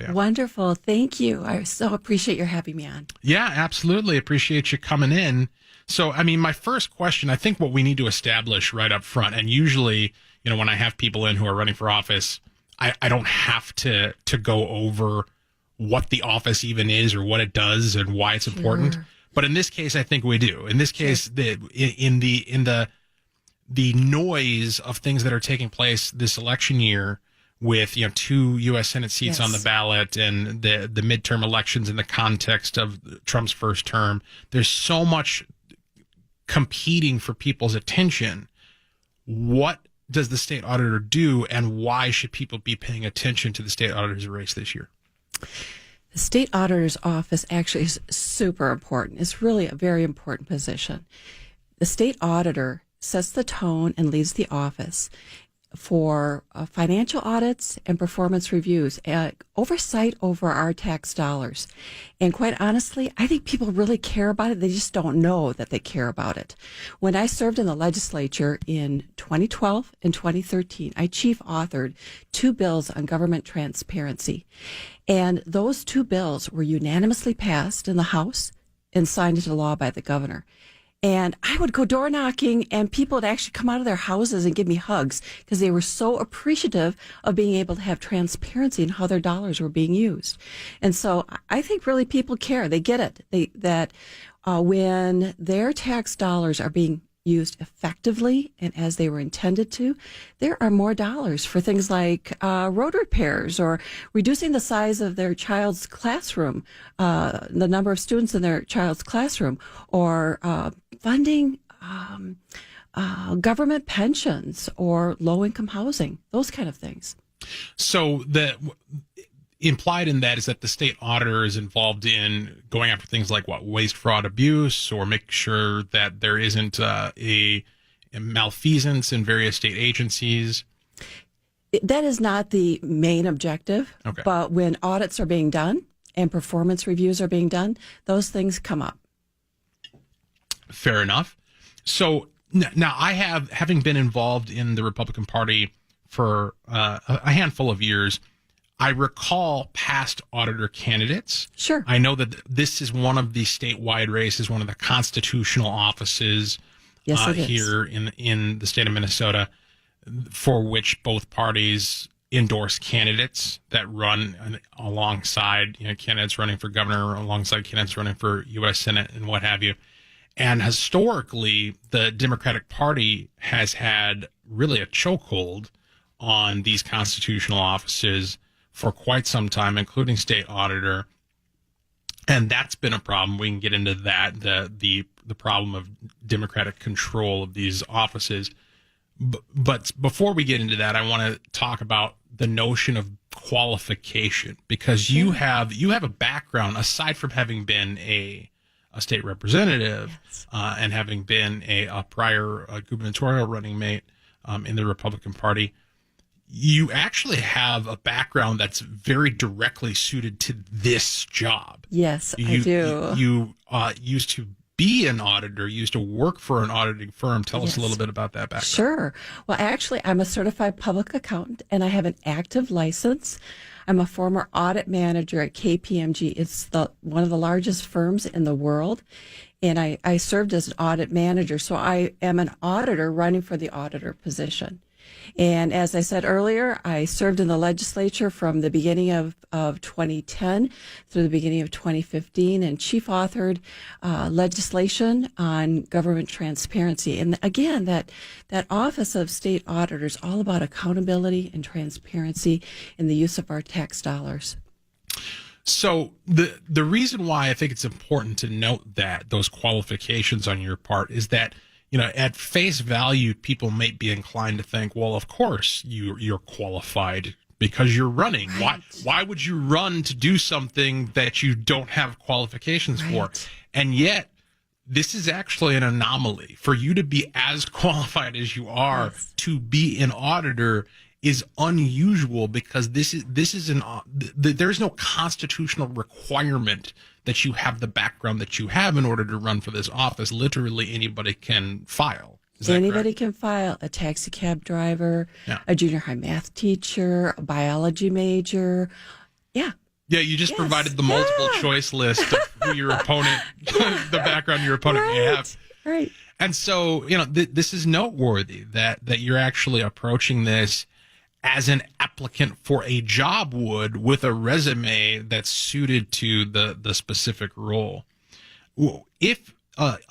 you? Wonderful. Thank you. I so appreciate your having me on. Yeah, absolutely. Appreciate you coming in. So, I mean, my first question, I think what we need to establish right up front, and usually, when I have people in who are running for office, I don't have to go over what the office even is or what it does and why it's important. But in this case, I think we do. In this case, in the noise of things that are taking place this election year, with 2 U.S. Senate seats on the ballot and the midterm elections in the context of Trump's first term, there's so much competing for people's attention. What does the state auditor do, and why should people be paying attention to the state auditor's race this year? The state auditor's office actually is super important. It's really a very important position. The state auditor sets the tone and leads the office for financial audits and performance reviews, oversight over our tax dollars. And quite honestly, I think people really care about it. They just don't know that they care about it. When I served in the legislature in 2012 and 2013, I chief authored 2 bills on government transparency. And those 2 bills were unanimously passed in the House and signed into law by the governor. And I would go door knocking, and people would actually come out of their houses and give me hugs because they were so appreciative of being able to have transparency in how their dollars were being used. And so I think really people care. They get it. That when their tax dollars are being used effectively and as they were intended to, there are more dollars for things like road repairs or reducing the size of their child's classroom, the number of students in their child's classroom, or funding government pensions or low-income housing, those kind of things. So implied in that is that the state auditor is involved in going after things like waste, fraud, abuse, or make sure that there isn't a malfeasance in various state agencies. That is not the main objective. Okay. But when audits are being done and performance reviews are being done, those things come up. Fair enough. So now having been involved in the Republican Party for a handful of years, I recall past auditor candidates. Sure. I know that this is one of the statewide races, one of the constitutional offices here in the state of Minnesota, for which both parties endorse candidates that run alongside, candidates running for governor, alongside candidates running for U.S. Senate and what have you. And historically, the Democratic Party has had really a chokehold on these constitutional offices for quite some time, including state auditor. And that's been a problem. We can get into that, the problem of Democratic control of these offices. But before we get into that, I want to talk about the notion of qualification, because you have a background, aside from having been a state representative, and having been a prior gubernatorial running mate in the Republican Party. You actually have a background that's very directly suited to this job. Yes, I do. You used to be an auditor, used to work for an auditing firm. Tell us a little bit about that background. Sure. Well, actually, I'm a certified public accountant, and I have an active license. I'm a former audit manager at KPMG. It's one of the largest firms in the world. And I served as an audit manager. So I am an auditor running for the auditor position. And as I said earlier, I served in the legislature from the beginning of 2010 through the beginning of 2015 and chief authored legislation on government transparency. And again, that office of state auditor is all about accountability and transparency in the use of our tax dollars. So the reason why I think it's important to note that those qualifications on your part is that, at face value, people might be inclined to think, well, of course you're qualified because you're running. Right. Why would you run to do something that you don't have qualifications for? And yet, this is actually an anomaly. For you to be as qualified as you are to be an auditor is unusual, because there's no constitutional requirement that you have the background that you have in order to run for this office. Literally anybody can file. Anybody can file. A taxi cab driver, a junior high math teacher, a biology major. Yeah. Yeah, you just provided the multiple choice list of who your opponent, the background your opponent may have. Right. And so, this is noteworthy that you're actually approaching this as an applicant for a job would, with a resume that's suited to the specific role. If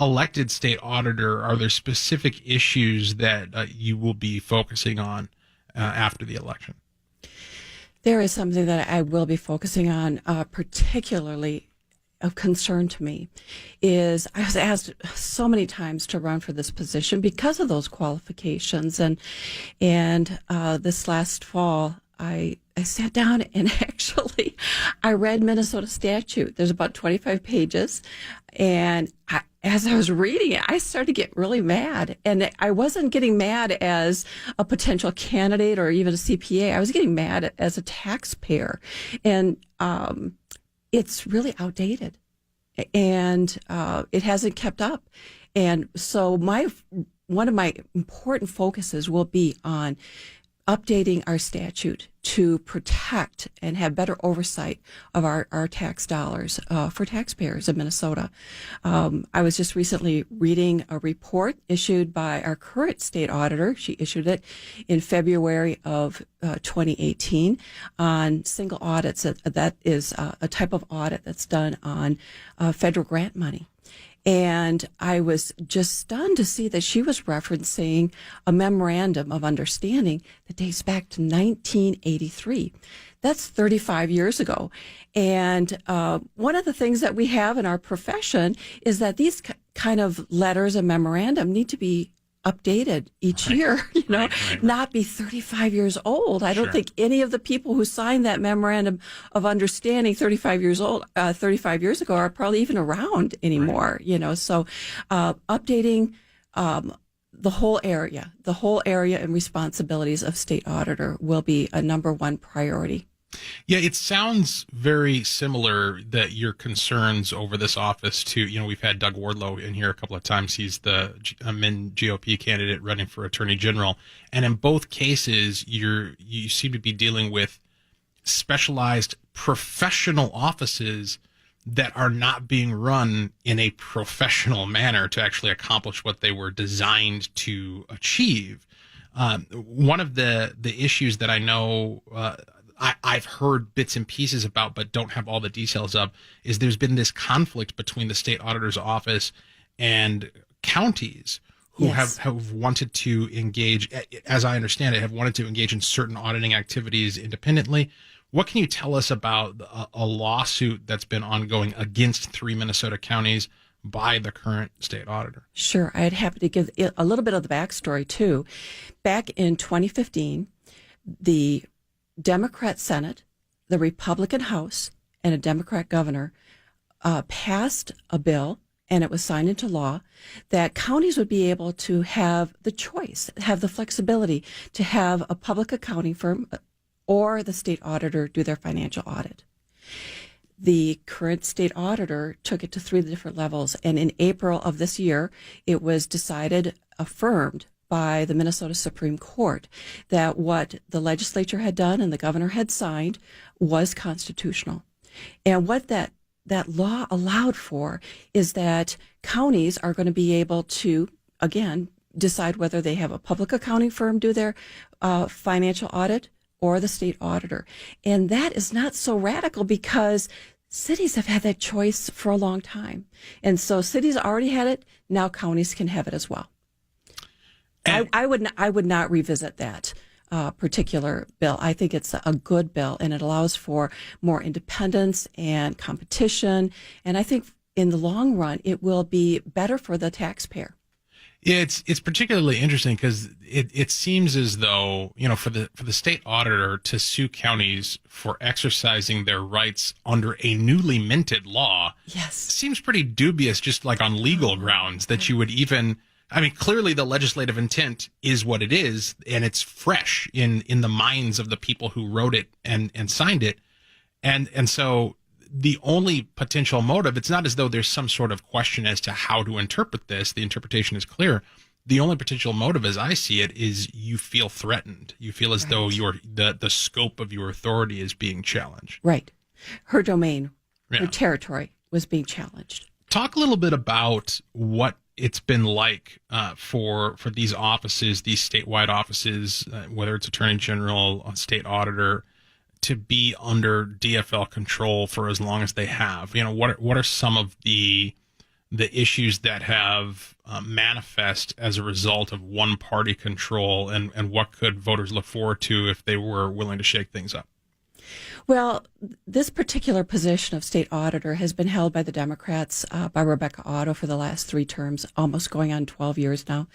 elected state auditor, are there specific issues that you will be focusing on after the election? There is something that I will be focusing on, particularly of concern to me, is I was asked so many times to run for this position because of those qualifications. And this last fall, I sat down and actually I read Minnesota statute. There's about 25 pages. And as I was reading it, I started to get really mad. And I wasn't getting mad as a potential candidate or even a CPA. I was getting mad as a taxpayer. And it's really outdated. And it hasn't kept up. And so one of my important focuses will be on updating our statute to protect and have better oversight of our tax dollars for taxpayers in Minnesota. I was just recently reading a report issued by our current state auditor. She issued it in February of 2018 on single audits. That is a type of audit that's done on federal grant money. And I was just stunned to see that she was referencing a memorandum of understanding that dates back to 1983. That's 35 years ago. And one of the things that we have in our profession is that these kind of letters and memorandum need to be updated each year, right. Not be 35 years old. I don't think any of the people who signed that memorandum of understanding 35 years ago are probably even around anymore, So updating the whole area and responsibilities of state auditor will be a number one priority. Yeah, it sounds very similar that your concerns over this office to, we've had Doug Wardlow in here a couple of times. He's the Min GOP candidate running for Attorney General. And in both cases, you seem to be dealing with specialized professional offices that are not being run in a professional manner to actually accomplish what they were designed to achieve. One of the issues that I know I've heard bits and pieces about, but don't have all the details of, is there's been this conflict between the state auditor's office and counties who have wanted to engage, as I understand it, have wanted to engage in certain auditing activities independently. What can you tell us about a lawsuit that's been ongoing against 3 Minnesota counties by the current state auditor? Sure. I'd happy to give a little bit of the backstory, too. Back in 2015, the Democrat Senate, the Republican House, and a Democrat governor passed a bill, and it was signed into law, that counties would be able to have the choice, have the flexibility to have a public accounting firm or the state auditor do their financial audit. The current state auditor took it to 3 different levels, and in April of this year, it was affirmed by the Minnesota Supreme Court that what the legislature had done and the governor had signed was constitutional. And what that law allowed for is that counties are going to be able to, again, decide whether they have a public accounting firm do their financial audit or the state auditor. And that is not so radical because cities have had that choice for a long time. And so cities already had it. Now counties can have it as well. I would not revisit that particular bill. I think it's a good bill, and it allows for more independence and competition. And I think in the long run, it will be better for the taxpayer. Yeah, it's particularly interesting because it seems as though, for the state auditor to sue counties for exercising their rights under a newly minted law, seems pretty dubious, just like on legal grounds that you would even. I mean, clearly the legislative intent is what it is, and it's fresh in the minds of the people who wrote it and signed it. And so the only potential motive, it's not as though there's some sort of question as to how to interpret this. The interpretation is clear. The only potential motive, as I see it, is you feel threatened. You feel as though the scope of your authority is being challenged. Right. Her domain, Yeah. her territory was being challenged. Talk a little bit about what it's been like for these offices, these statewide offices, whether it's Attorney General, a state auditor, to be under DFL control for as long as they have. What are some of the issues that have manifest as a result of one party control, and what could voters look forward to if they were willing to shake things up? Well, this particular position of state auditor has been held by the Democrats, by Rebecca Otto, for the last 3 terms, almost going on 12 years now.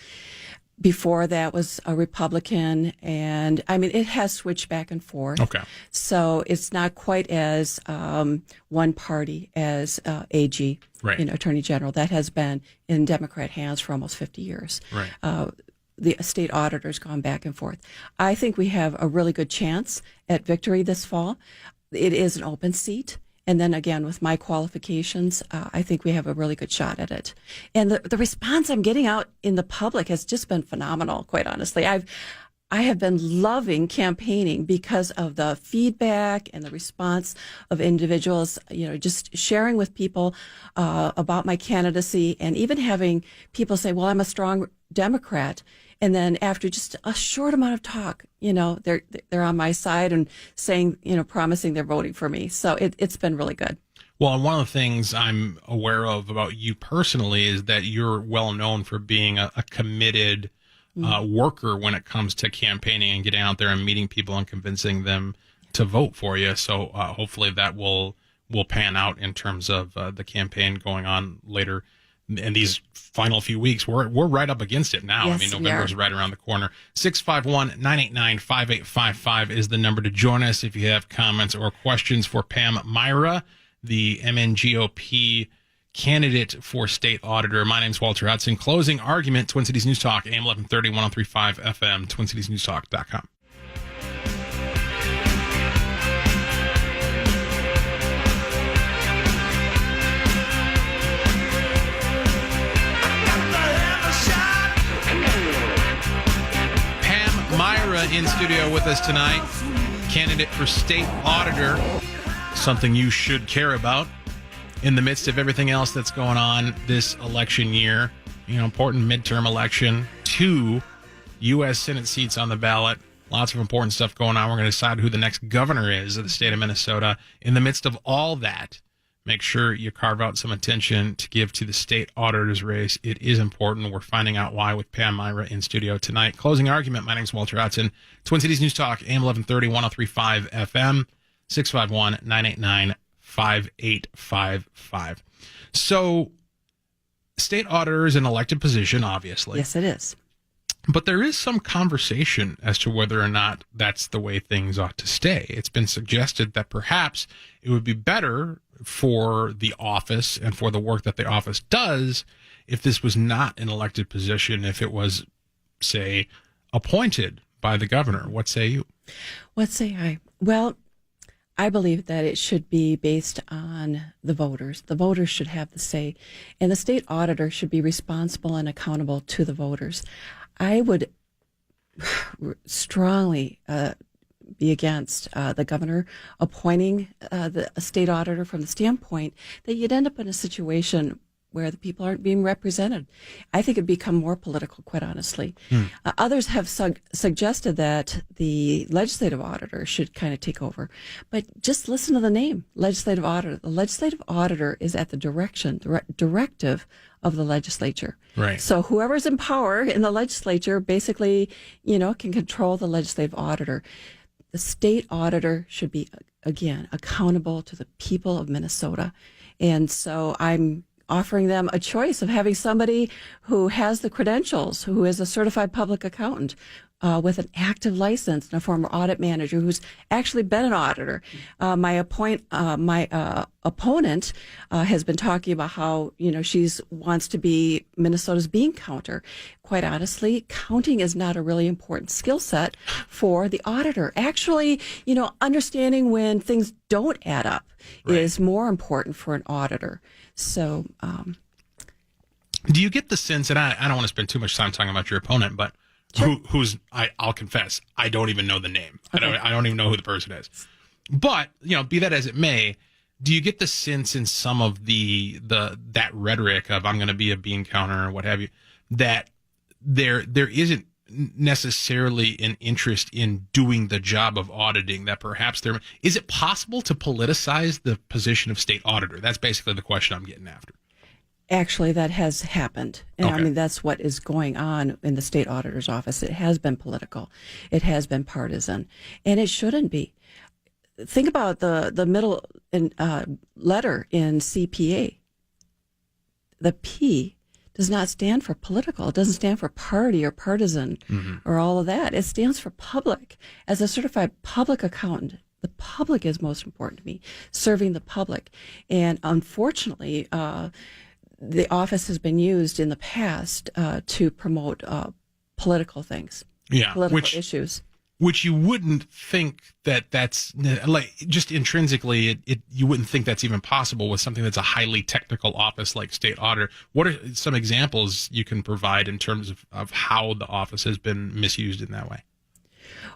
Before that was a Republican, and it has switched back and forth. Okay. So it's not quite as one party as AG, right. Attorney General. That has been in Democrat hands for almost 50 years. Right. The state auditor's gone back and forth. I think we have a really good chance at victory this fall. It is an open seat. And then again, with my qualifications, I think we have a really good shot at it. And the response I'm getting out in the public has just been phenomenal, quite honestly. I have been loving campaigning because of the feedback and the response of individuals, just sharing with people about my candidacy, and even having people say, well, I'm a strong Democrat. And then after just a short amount of talk, they're on my side and saying, promising they're voting for me. So it's been really good. Well, and one of the things I'm aware of about you personally is that you're well known for being a committed worker when it comes to campaigning and getting out there and meeting people and convincing them to vote for you. So hopefully that will pan out in terms of the campaign going on later in these final few weeks. We're right up against it now. Yes, November's right around the corner. 651-989-5855 is the number to join us if you have comments or questions for Pam Myhra, the MNGOP candidate for state auditor. My name's Walter Hudson. Closing argument, Twin Cities News Talk, AM 1130, 103.5 FM, TwinCitiesNewsTalk.com. Myhra in studio with us tonight, candidate for state auditor, something you should care about in the midst of everything else that's going on this election year. Important midterm election, 2 U.S. Senate seats on the ballot, lots of important stuff going on. We're going to decide who the next governor is of the state of Minnesota. In the midst of all that, make sure you carve out some attention to give to the state auditor's race. It is important. We're finding out why with Pam Myhra in studio tonight. Closing argument. My name's Walter Hudson. Twin Cities News Talk, AM 1130, 103.5 FM, 651-989-5855. So, state auditor is an elected position, obviously. Yes, it is. But there is some conversation as to whether or not that's the way things ought to stay. It's been suggested that perhaps it would be better for the office and for the work that the office does if this was not an elected position, if it was, say, appointed by the governor. What say you? What say I? Well, I believe that it should be based on the voters. The voters should have the say, and the state auditor should be responsible and accountable to the voters. I would strongly be against the governor appointing the state auditor from the standpoint that you'd end up in a situation where the people aren't being represented. I think it'd become more political, quite honestly. Others have suggested that the legislative auditor should kind of take over. But just listen to the name, legislative auditor. The legislative auditor is at the directive of the legislature. Right. So whoever's in power in the legislature basically, can control the legislative auditor. The state auditor should be, again, accountable to the people of Minnesota. And so I'm offering them a choice of having somebody who has the credentials, who is a certified public accountant with an active license and a former audit manager who's actually been an auditor. My opponent has been talking about how, she wants to be Minnesota's bean counter. Quite honestly, counting is not a really important skill set for the auditor. Actually, understanding when things don't add up is more important for an auditor. So, do you get the sense, and I don't want to spend too much time talking about your opponent, but sure. I'll confess, I don't even know the name. Okay. I don't even know who the person is. But, be that as it may, do you get the sense in some of that rhetoric of I'm going to be a bean counter or what have you, that there isn't necessarily an interest in doing the job of auditing, that perhaps is it possible to politicize the position of state auditor? That's basically the question I'm getting after. Actually, that has happened. And okay. I mean, that's what is going on in the state auditor's office. It has been political. It has been partisan. And it shouldn't be. Think about the middle letter in CPA. The P does not stand for political. It doesn't stand for party or partisan or all of that. It stands for public. As a certified public accountant, the public is most important to me, serving the public. And unfortunately, the office has been used in the past to promote political things, political issues. Which you wouldn't think that's like, just intrinsically, you wouldn't think that's even possible with something that's a highly technical office like state auditor. What are some examples you can provide in terms of how the office has been misused in that way?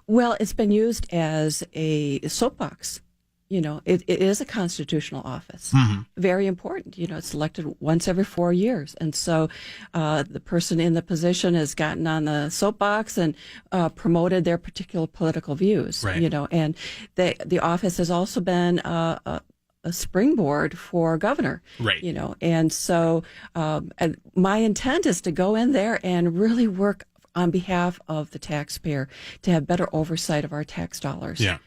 Well, it's been used as a soapbox. It is a constitutional office. Very important. It's elected once every 4 years. And so the person in the position has gotten on the soapbox and promoted their particular political views. Right. And the office has also been a springboard for governor. Right. And so and my intent is to go in there and really work on behalf of the taxpayer to have better oversight of our tax dollars. Yeah.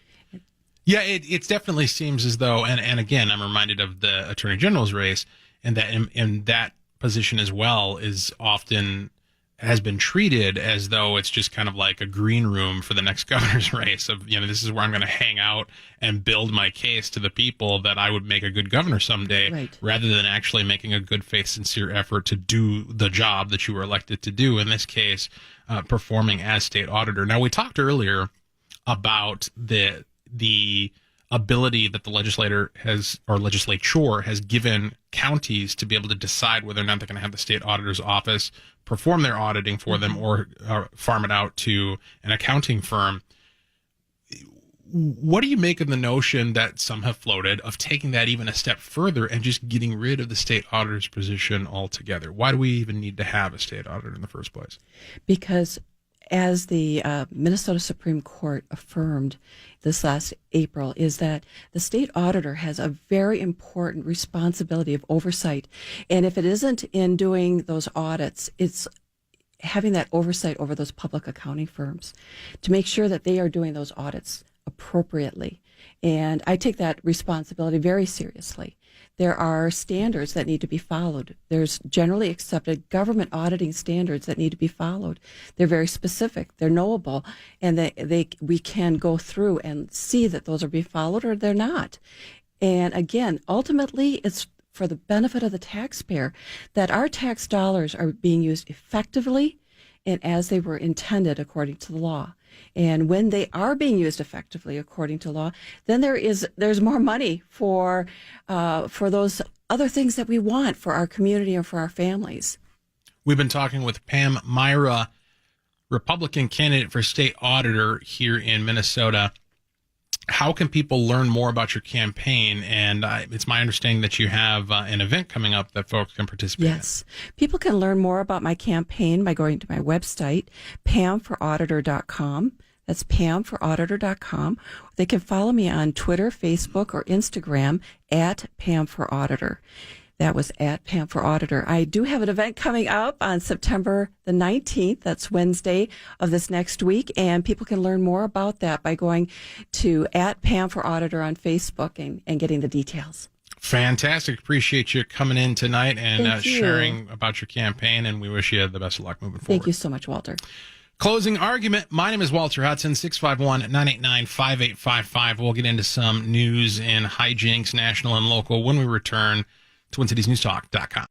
Yeah, it definitely seems as though, and again, I'm reminded of the Attorney General's race, and that in that position as well is often has been treated as though it's just kind of like a green room for the next governor's race of, this is where I'm going to hang out and build my case to the people that I would make a good governor someday, right, rather than actually making a good faith, sincere effort to do the job that you were elected to do, in this case, performing as state auditor. Now, we talked earlier about the ability that the legislature has given counties to be able to decide whether or not they're going to have the state auditor's office perform their auditing for them or farm it out to an accounting firm. What do you make of the notion that some have floated of taking that even a step further and just getting rid of the state auditor's position altogether? Why do we even need to have a state auditor in the first place? Because as the Minnesota Supreme Court affirmed this last April, is that the state auditor has a very important responsibility of oversight. And if it isn't in doing those audits, it's having that oversight over those public accounting firms to make sure that they are doing those audits appropriately. And I take that responsibility very seriously. There are standards that need to be followed. There's generally accepted government auditing standards that need to be followed. They're very specific. They're knowable, and we can go through and see that those are being followed or they're not. And again, ultimately, it's for the benefit of the taxpayer that our tax dollars are being used effectively and as they were intended according to the law. And when they are being used effectively according to law, then there's more money for those other things that we want for our community and for our families. We've been talking with Pam Myhra, Republican candidate for state auditor here in Minnesota. How can people learn more about your campaign? And it's my understanding that you have an event coming up that folks can participate in. Yes. People can learn more about my campaign by going to my website, pamforauditor.com. That's pamforauditor.com. They can follow me on Twitter, Facebook, or Instagram at pamforauditor. That was at Pam for Auditor. I do have an event coming up on September the 19th. That's Wednesday of this next week. And people can learn more about that by going to at Pam for Auditor on Facebook and getting the details. Fantastic. Appreciate you coming in tonight and sharing about your campaign. And we wish you the best of luck moving forward. Thank you so much, Walter. Closing argument. My name is Walter Hudson, 651-989-5855. We'll get into some news and hijinks, national and local, when we return. TwinCitiesNewsTalk.com.